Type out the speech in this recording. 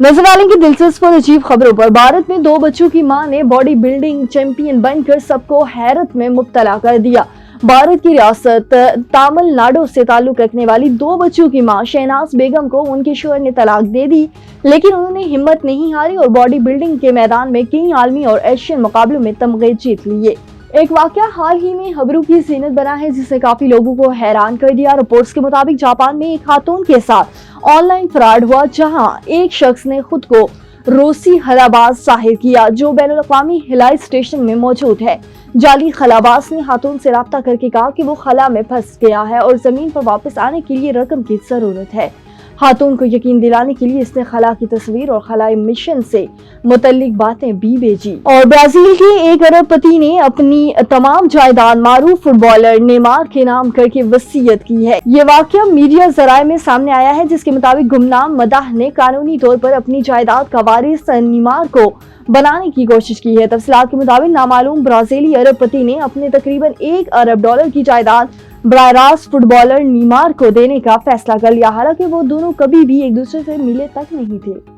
नजर डालेंगे दिलचस्प और अजीब खबरों पर। भारत में 2 बच्चों की मां ने बॉडी बिल्डिंग चैंपियन बनकर सबको हैरत में मुब्तला कर दिया। भारत की रियासत तमिलनाडु से ताल्लुक रखने वाली 2 बच्चों की मां शहनाज बेगम को उनके शौहर ने तलाक दे दी, लेकिन उन्होंने हिम्मत नहीं हारी और बॉडी बिल्डिंग के मैदान में कई आलमी और एशियन मुकाबलों में तमगे जीत लिए। एक वाकया हाल ही में खबरों की ज़ीनत बना है, जिसने काफी लोगों को हैरान कर दिया। रिपोर्ट्स के मुताबिक जापान में एक खातून के साथ ऑनलाइन फ्रॉड हुआ, जहां एक शख्स ने खुद को रूसी खलाबाज जाहिर किया जो बैनुल अक़वामी हवाई स्टेशन में मौजूद है। जाली खलाबाज ने खातून से राब्ता करके कहा कि वो खला में फंस गया है और जमीन पर वापस आने के लिए रकम की जरूरत है। खातून को यकीन दिलाने के लिए इसने खला की तस्वीर और खलाई मिशन से मुतल्लिक बातें भी भेजी। और ब्राजील के एक अरबपति ने अपनी तमाम जायदाद मारूफ फुटबॉलर नेमार के नाम करके वसीयत की है। ये वाकया मीडिया जराए में सामने आया है, जिसके मुताबिक गुमनाम मदाह ने कानूनी तौर पर अपनी जायदाद का वारिस नेमार को बनाने की कोशिश की है। तफसीलात के मुताबिक नामालूम ब्राजीली अरबपति ने अपने तकरीबन $1 अरब की जायदाद बराह रास्त फुटबॉलर नेमार को देने का फैसला कर लिया। हालांकि वो दोनों कभी भी एक दूसरे से मिले तक नहीं थे।